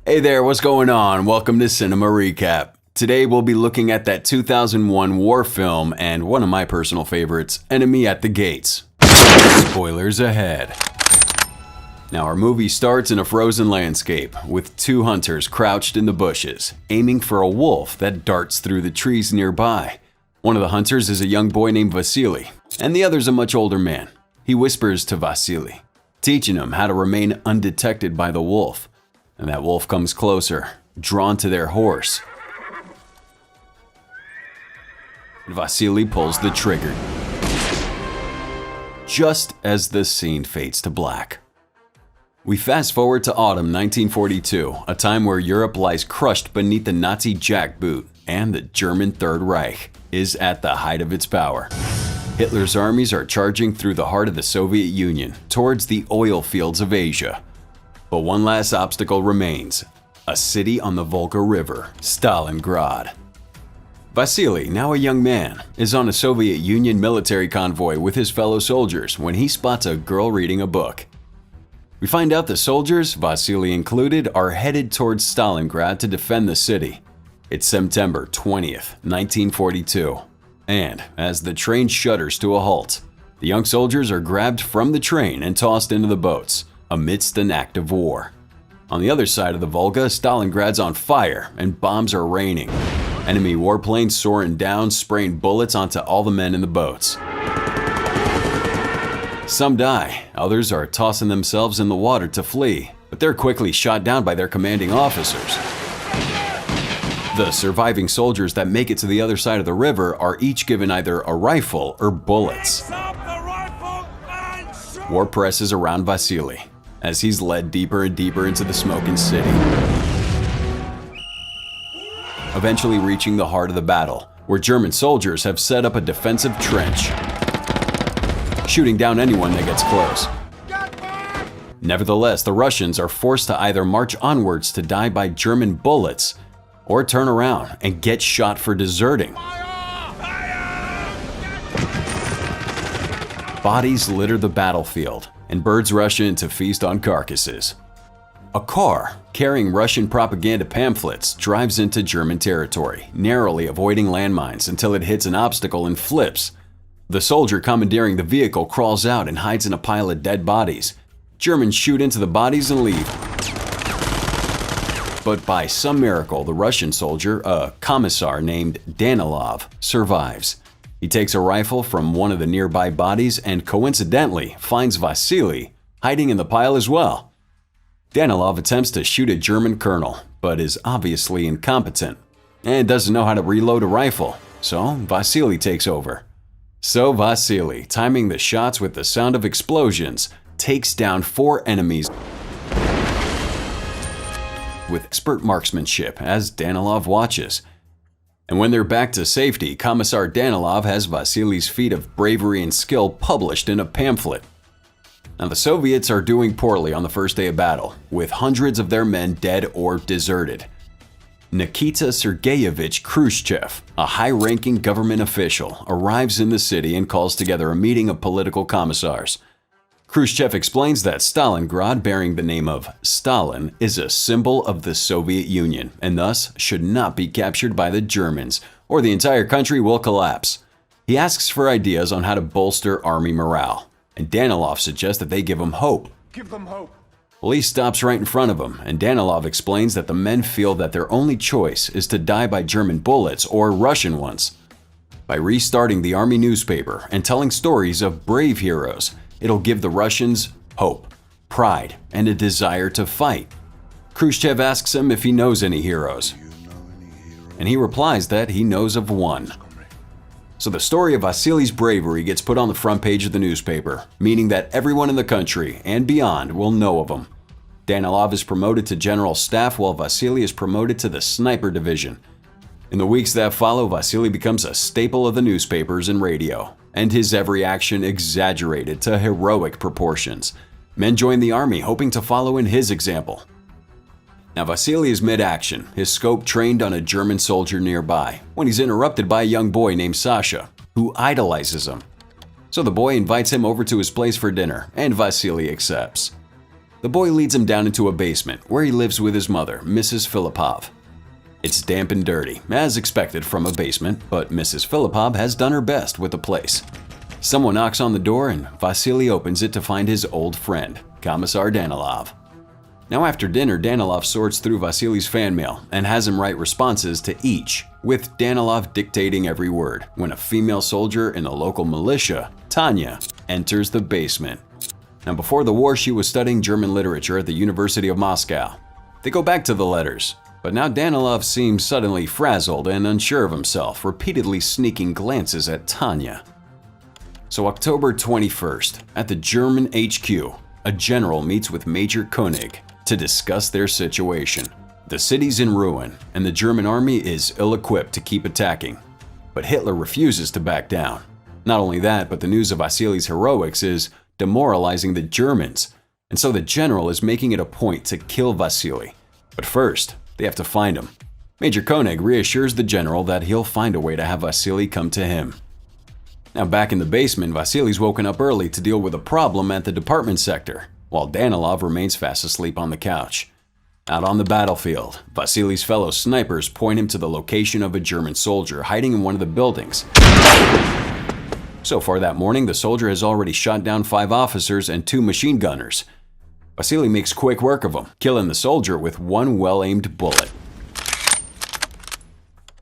Hey there, what's going on? Welcome to Cinema Recap. Today we'll be looking at that 2001 war film and one of my personal favorites, Enemy at the Gates. Spoilers ahead. Now our movie starts in a frozen landscape with two hunters crouched in the bushes, aiming for a wolf that darts through the trees nearby. One of the hunters is a young boy named Vasily, and the other's a much older man. He whispers to Vasily, teaching him how to remain undetected by the wolf. And that wolf comes closer, drawn to their horse. Vasily pulls the trigger, just as the scene fades to black. We fast forward to autumn 1942, a time where Europe lies crushed beneath the Nazi jackboot, and the German Third Reich is at the height of its power. Hitler's armies are charging through the heart of the Soviet Union towards the oil fields of Asia. But one last obstacle remains, a city on the Volga River, Stalingrad. Vasily, now a young man, is on a Soviet Union military convoy with his fellow soldiers when he spots a girl reading a book. We find out the soldiers, Vasily included, are headed towards Stalingrad to defend the city. It's September 20th, 1942, and as the train shudders to a halt, the young soldiers are grabbed from the train and tossed into the boats, amidst an act of war. On the other side of the Volga, Stalingrad's on fire and bombs are raining. Enemy warplanes soaring down, spraying bullets onto all the men in the boats. Some die, others are tossing themselves in the water to flee, but they're quickly shot down by their commanding officers. The surviving soldiers that make it to the other side of the river are each given either a rifle or bullets. War presses around Vasily as he's led deeper and deeper into the smoking city, eventually reaching the heart of the battle, where German soldiers have set up a defensive trench, shooting down anyone that gets close. Nevertheless, the Russians are forced to either march onwards to die by German bullets or turn around and get shot for deserting. Bodies litter the battlefield, and birds rush in to feast on carcasses. A car carrying Russian propaganda pamphlets drives into German territory, narrowly avoiding landmines until it hits an obstacle and flips. The soldier commandeering the vehicle crawls out and hides in a pile of dead bodies. Germans shoot into the bodies and leave. But by some miracle, the Russian soldier, a commissar named Danilov, survives. He takes a rifle from one of the nearby bodies and coincidentally finds Vasily hiding in the pile as well. Danilov attempts to shoot a German colonel, but is obviously incompetent and doesn't know how to reload a rifle, so Vasily takes over. So Vasily, timing the shots with the sound of explosions, takes down 4 enemies with expert marksmanship as Danilov watches. And when they're back to safety, Commissar Danilov has Vasily's feat of bravery and skill published in a pamphlet. Now the Soviets are doing poorly on the first day of battle, with hundreds of their men dead or deserted. Nikita Sergeyevich Khrushchev, a high-ranking government official, arrives in the city and calls together a meeting of political commissars. Khrushchev explains that Stalingrad, bearing the name of Stalin, is a symbol of the Soviet Union and thus should not be captured by the Germans, or the entire country will collapse. He asks for ideas on how to bolster army morale, and Danilov suggests that they give him hope. Give them hope. Well, he stops right in front of him, and Danilov explains that the men feel that their only choice is to die by German bullets or Russian ones. By restarting the army newspaper and telling stories of brave heroes, it'll give the Russians hope, pride, and a desire to fight. Khrushchev asks him if he knows any heroes, and he replies that he knows of one. So the story of Vasily's bravery gets put on the front page of the newspaper, meaning that everyone in the country and beyond will know of him. Danilov is promoted to general staff while Vasily is promoted to the sniper division. In the weeks that follow, Vasily becomes a staple of the newspapers and radio, and his every action exaggerated to heroic proportions. Men join the army hoping to follow in his example. Now Vasily is mid-action, his scope trained on a German soldier nearby, when he's interrupted by a young boy named Sasha, who idolizes him. So the boy invites him over to his place for dinner, and Vasily accepts. The boy leads him down into a basement where he lives with his mother, Mrs. Filipov. It's damp and dirty, as expected from a basement, but Mrs. Filipov has done her best with the place. Someone knocks on the door and Vasily opens it to find his old friend, Commissar Danilov. Now after dinner, Danilov sorts through Vasily's fan mail and has him write responses to each, with Danilov dictating every word, when a female soldier in the local militia, Tanya, enters the basement. Now before the war, she was studying German literature at the University of Moscow. They go back to the letters, but now Danilov seems suddenly frazzled and unsure of himself, repeatedly sneaking glances at Tanya. So October 21st, at the German HQ, a general meets with Major Koenig to discuss their situation. The city's in ruin, and the German army is ill-equipped to keep attacking. But Hitler refuses to back down. Not only that, but the news of Vasily's heroics is demoralizing the Germans, and so the general is making it a point to kill Vasily. But first, they have to find him. Major Koenig reassures the general that he'll find a way to have Vasily come to him. Now back in the basement, Vasily's woken up early to deal with a problem at the department sector, while Danilov remains fast asleep on the couch. Out on the battlefield, Vasily's fellow snipers point him to the location of a German soldier hiding in one of the buildings. So far that morning, the soldier has already shot down 5 officers and 2 machine gunners. Vasily makes quick work of him, killing the soldier with 1 well-aimed bullet.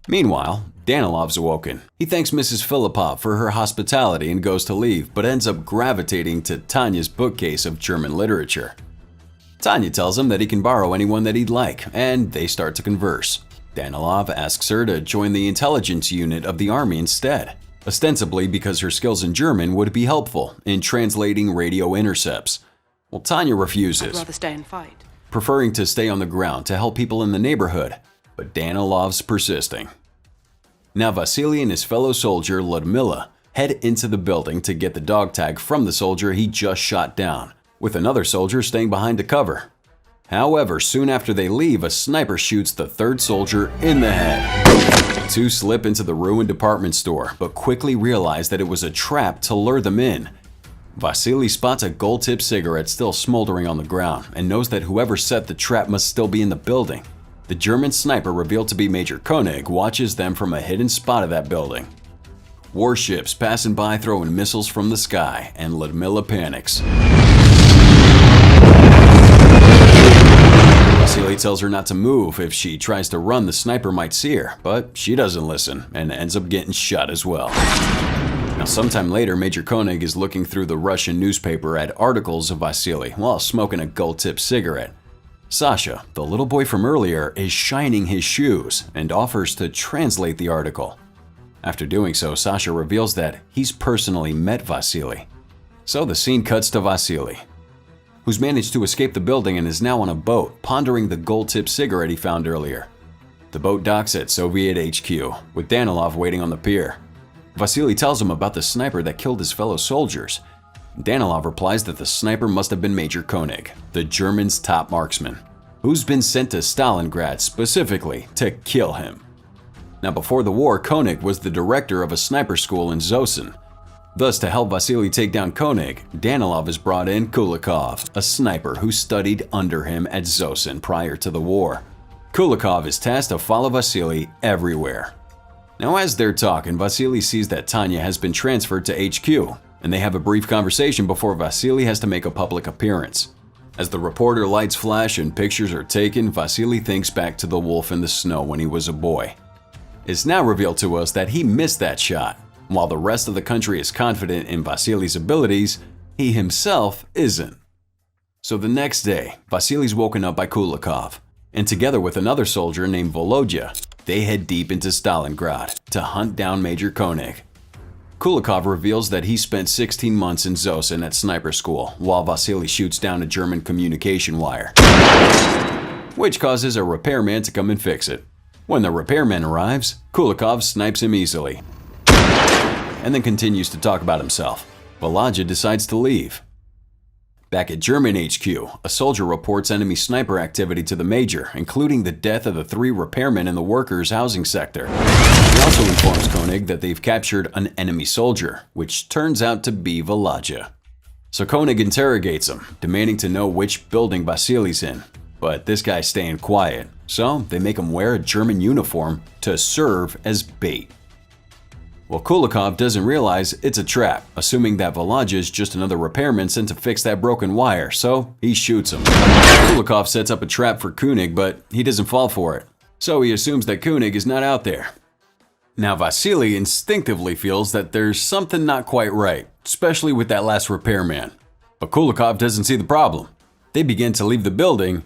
Meanwhile, Danilov's awoken. He thanks Mrs. Filipov for her hospitality and goes to leave, but ends up gravitating to Tanya's bookcase of German literature. Tanya tells him that he can borrow anyone that he'd like, and they start to converse. Danilov asks her to join the intelligence unit of the army instead, ostensibly because her skills in German would be helpful in translating radio intercepts. Well, Tanya refuses, I'd rather stay and fight, preferring to stay on the ground to help people in the neighborhood, but Danilov's persisting. Now Vasily and his fellow soldier Ludmila head into the building to get the dog tag from the soldier he just shot down, with another soldier staying behind to cover. However, soon after they leave, a sniper shoots the 3rd soldier in the head. The 2 slip into the ruined department store, but quickly realize that it was a trap to lure them in. Vasily spots a gold-tipped cigarette still smoldering on the ground and knows that whoever set the trap must still be in the building. The German sniper, revealed to be Major Koenig, watches them from a hidden spot of that building. Warships passing by throwing missiles from the sky, and Ludmila panics. Vasily tells her not to move. If she tries to run, the sniper might see her, but she doesn't listen and ends up getting shot as well. Now, sometime later, Major Koenig is looking through the Russian newspaper at articles of Vasily while smoking a gold-tipped cigarette. Sasha, the little boy from earlier, is shining his shoes and offers to translate the article. After doing so, Sasha reveals that he's personally met Vasily. So the scene cuts to Vasily, who's managed to escape the building and is now on a boat, pondering the gold-tipped cigarette he found earlier. The boat docks at Soviet HQ, with Danilov waiting on the pier. Vasily tells him about the sniper that killed his fellow soldiers. Danilov replies that the sniper must have been Major Koenig, the Germans' top marksman, who's been sent to Stalingrad specifically to kill him. Now before the war, Koenig was the director of a sniper school in Zosin. Thus, to help Vasily take down Koenig, Danilov has brought in Kulikov, a sniper who studied under him at Zosin prior to the war. Kulikov is tasked to follow Vasily everywhere. Now as they're talking, Vasily sees that Tanya has been transferred to HQ, and they have a brief conversation before Vasily has to make a public appearance. As the reporter lights flash and pictures are taken, Vasily thinks back to the wolf in the snow when he was a boy. It's now revealed to us that he missed that shot. While the rest of the country is confident in Vasily's abilities, he himself isn't. So the next day, Vasily's woken up by Kulikov, and together with another soldier named Volodya, they head deep into Stalingrad to hunt down Major Koenig. Kulikov reveals that he spent 16 months in Zosin at sniper school, while Vasily shoots down a German communication wire, which causes a repairman to come and fix it. When the repairman arrives, Kulikov snipes him easily, and then continues to talk about himself. Volodya decides to leave. Back at German HQ, a soldier reports enemy sniper activity to the major, including the death of the 3 repairmen in the workers' housing sector. He also informs Koenig that they've captured an enemy soldier, which turns out to be Volodya. So Koenig interrogates him, demanding to know which building Vasily's in. But this guy's staying quiet, so they make him wear a German uniform to serve as bait. Well, Kulikov doesn't realize it's a trap, assuming that Volodya is just another repairman sent to fix that broken wire, so he shoots him. Kulikov sets up a trap for Koenig, but he doesn't fall for it, so he assumes that Koenig is not out there. Now Vasily instinctively feels that there's something not quite right, especially with that last repairman. But Kulikov doesn't see the problem. They begin to leave the building,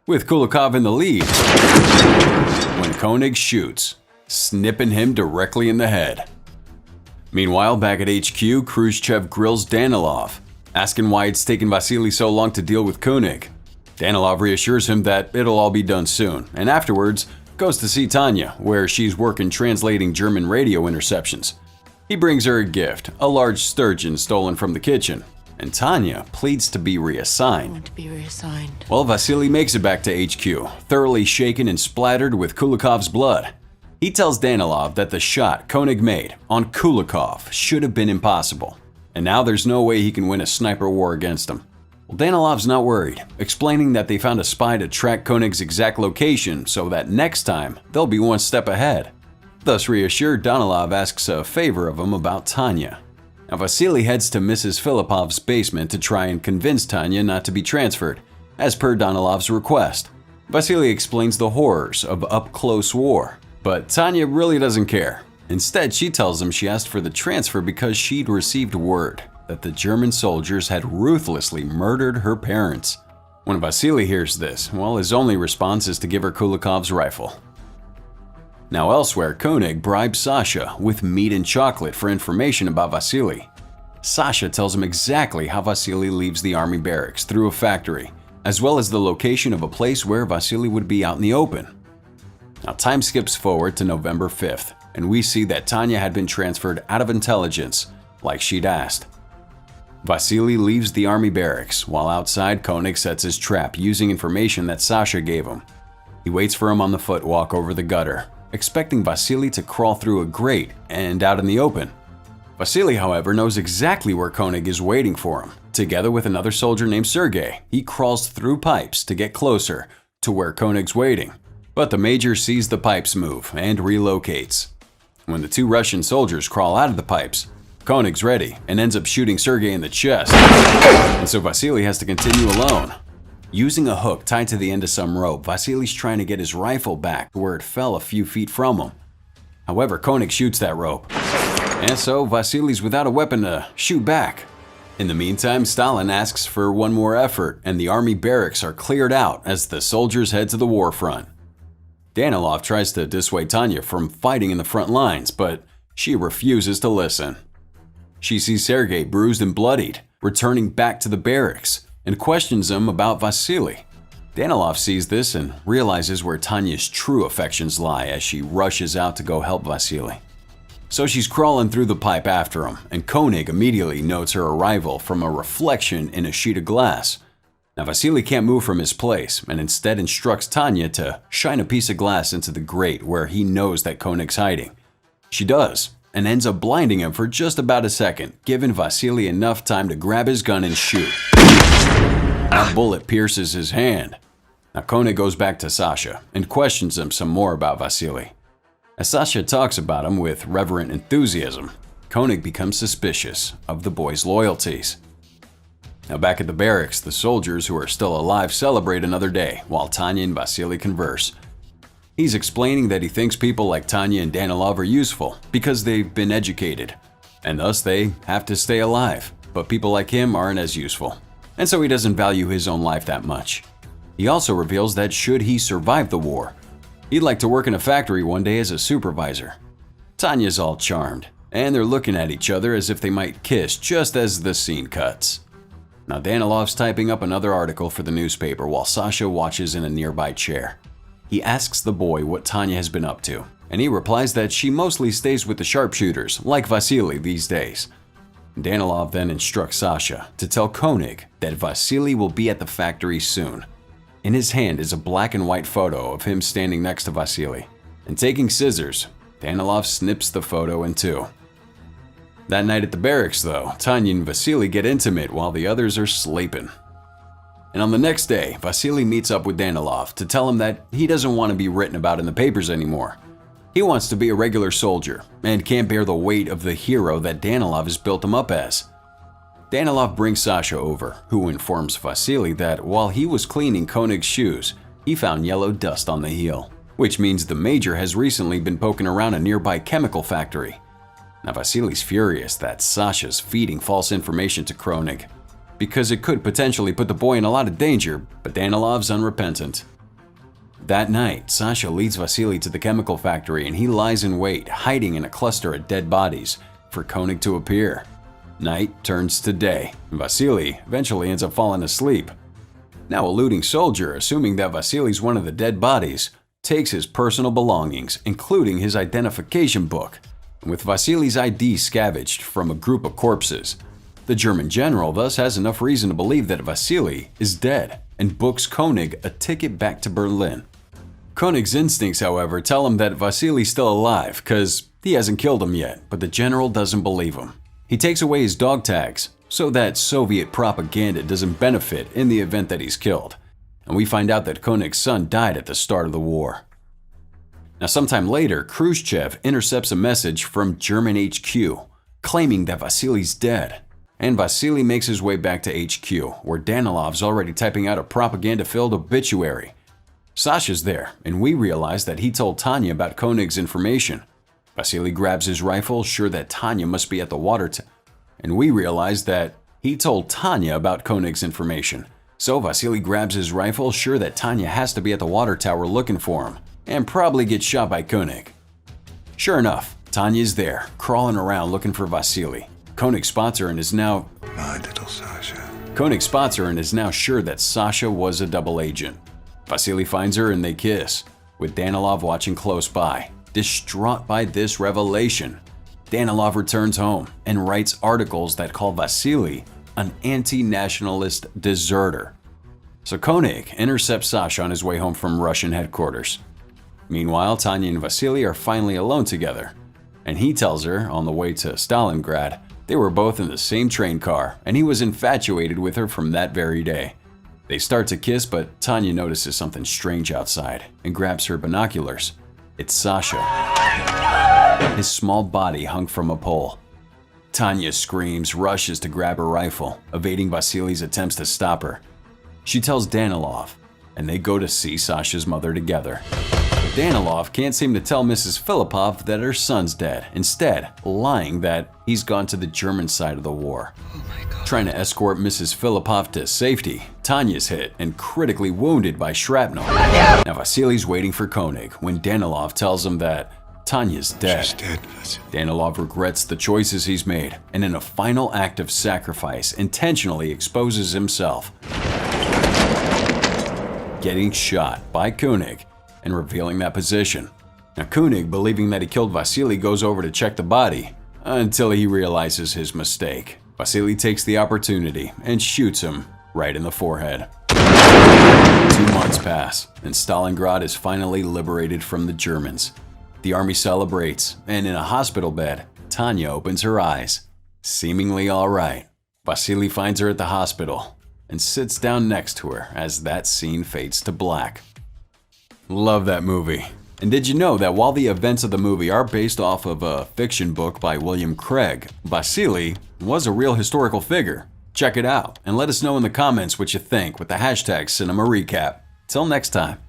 with Kulikov in the lead, when Koenig shoots, snipping him directly in the head. Meanwhile, back at HQ, Khrushchev grills Danilov, asking why it's taken Vasily so long to deal with Koenig. Danilov reassures him that it'll all be done soon, and afterwards goes to see Tanya, where she's working translating German radio interceptions. He brings her a gift, a large sturgeon stolen from the kitchen, and Tanya pleads to be reassigned. I want to be reassigned. Well, Vasily makes it back to HQ, thoroughly shaken and splattered with Kulikov's blood. He tells Danilov that the shot Koenig made on Kulikov should have been impossible, and now there's no way he can win a sniper war against him. Well, Danilov's not worried, explaining that they found a spy to track Koenig's exact location so that next time they'll be one step ahead. Thus reassured, Danilov asks a favor of him about Tanya. Now Vasily heads to Mrs. Filipov's basement to try and convince Tanya not to be transferred, as per Danilov's request. Vasily explains the horrors of up-close war, but Tanya really doesn't care. Instead, she tells him she asked for the transfer because she'd received word that the German soldiers had ruthlessly murdered her parents. When Vasily hears this, well, his only response is to give her Kulikov's rifle. Now elsewhere, Koenig bribes Sasha with meat and chocolate for information about Vasily. Sasha tells him exactly how Vasily leaves the army barracks through a factory, as well as the location of a place where Vasily would be out in the open. Now time skips forward to November 5th, and we see that Tanya had been transferred out of intelligence, like she'd asked. Vasily leaves the army barracks, while outside Koenig sets his trap using information that Sasha gave him. He waits for him on the footwalk over the gutter, expecting Vasily to crawl through a grate and out in the open. Vasily, however, knows exactly where Koenig is waiting for him. Together with another soldier named Sergei, he crawls through pipes to get closer to where Koenig's waiting. But the major sees the pipes move and relocates. When the two Russian soldiers crawl out of the pipes, Koenig's ready and ends up shooting Sergei in the chest. And so Vasily has to continue alone. Using a hook tied to the end of some rope, Vasily's trying to get his rifle back to where it fell a few feet from him. However, Koenig shoots that rope, and so Vasily's without a weapon to shoot back. In the meantime, Stalin asks for one more effort, and the army barracks are cleared out as the soldiers head to the war front. Danilov tries to dissuade Tanya from fighting in the front lines, but she refuses to listen. She sees Sergei bruised and bloodied, returning back to the barracks, and questions him about Vasily. Danilov sees this and realizes where Tanya's true affections lie as she rushes out to go help Vasily. So she's crawling through the pipe after him, and Koenig immediately notes her arrival from a reflection in a sheet of glass. Now Vasily can't move from his place, and instead instructs Tanya to shine a piece of glass into the grate where he knows that Koenig's hiding. She does, and ends up blinding him for just about a second, giving Vasily enough time to grab his gun and shoot. A bullet pierces his hand. Now Koenig goes back to Sasha and questions him some more about Vasily. As Sasha talks about him with reverent enthusiasm, Koenig becomes suspicious of the boy's loyalties. Now back at the barracks, the soldiers who are still alive celebrate another day while Tanya and Vasily converse. He's explaining that he thinks people like Tanya and Danilov are useful because they've been educated, and thus they have to stay alive, but people like him aren't as useful, and so he doesn't value his own life that much. He also reveals that should he survive the war, he'd like to work in a factory one day as a supervisor. Tanya's all charmed, and they're looking at each other as if they might kiss just as the scene cuts. Now Danilov's typing up another article for the newspaper while Sasha watches in a nearby chair. He asks the boy what Tanya has been up to, and he replies that she mostly stays with the sharpshooters, like Vasily these days. Danilov then instructs Sasha to tell Koenig that Vasily will be at the factory soon. In his hand is a black and white photo of him standing next to Vasily, and taking scissors, Danilov snips the photo in two. That night at the barracks, though, Tanya and Vasily get intimate while the others are sleeping. And on the next day, Vasily meets up with Danilov to tell him that he doesn't want to be written about in the papers anymore. He wants to be a regular soldier and can't bear the weight of the hero that Danilov has built him up as. Danilov brings Sasha over, who informs Vasily that while he was cleaning Koenig's shoes, he found yellow dust on the heel, which means the Major has recently been poking around a nearby chemical factory. Now Vasily's furious that Sasha's feeding false information to Koenig, because it could potentially put the boy in a lot of danger, but Danilov's unrepentant. That night, Sasha leads Vasily to the chemical factory and he lies in wait, hiding in a cluster of dead bodies, for Koenig to appear. Night turns to day, and Vasily eventually ends up falling asleep. Now a looting soldier, assuming that Vasily's one of the dead bodies, takes his personal belongings, including his identification book, and with Vasily's ID scavenged from a group of corpses. The German general thus has enough reason to believe that Vasily is dead and books Koenig a ticket back to Berlin. Koenig's instincts, however, tell him that Vasily's still alive because he hasn't killed him yet, but the general doesn't believe him. He takes away his dog tags so that Soviet propaganda doesn't benefit in the event that he's killed, and we find out that Koenig's son died at the start of the war. Now sometime later, Khrushchev intercepts a message from German HQ claiming that Vasily's dead. And Vasily makes his way back to HQ, where Danilov's already typing out a propaganda-filled obituary. Sasha's there, and we realize that he told Tanya about Koenig's information. Vasily grabs his rifle, sure that Tanya must be at the water tower, and we realize that he told Tanya about Koenig's information. So Vasily grabs his rifle, sure that Tanya has to be at the water tower looking for him, and probably gets shot by Koenig. Sure enough, Tanya's there, crawling around looking for Vasily. Koenig spots her and is now My little Sasha. Koenig spots her and is now sure that Sasha was a double agent. Vasily finds her and they kiss, with Danilov watching close by, distraught by this revelation. Danilov returns home and writes articles that call Vasily an anti-nationalist deserter. So Koenig intercepts Sasha on his way home from Russian headquarters. Meanwhile, Tanya and Vasily are finally alone together, and he tells her on the way to Stalingrad they were both in the same train car, and he was infatuated with her from that very day. They start to kiss, but Tanya notices something strange outside and grabs her binoculars. It's Sasha. His small body hung from a pole. Tanya screams, rushes to grab her rifle, evading Vasily's attempts to stop her. She tells Danilov, and they go to see Sasha's mother together. Danilov can't seem to tell Mrs. Filippov that her son's dead, instead lying that he's gone to the German side of the war. Trying to escort Mrs. Filippov to safety, Tanya's hit and critically wounded by shrapnel. Now Vasily's waiting for Koenig when Danilov tells him that Tanya's dead. She's dead, Vasily. Danilov regrets the choices he's made and in a final act of sacrifice intentionally exposes himself, getting shot by Koenig and revealing that position. Now Koenig, believing that he killed Vasily, goes over to check the body until he realizes his mistake. Vasily takes the opportunity and shoots him right in the forehead. 2 months pass, and Stalingrad is finally liberated from the Germans. The army celebrates, and in a hospital bed, Tanya opens her eyes, seemingly all right. Vasily finds her at the hospital and sits down next to her as that scene fades to black. Love that movie. And did you know that while the events of the movie are based off of a fiction book by William Craig, Vasily was a real historical figure? Check it out and let us know in the comments what you think with the hashtag CinemaRecap. Till next time.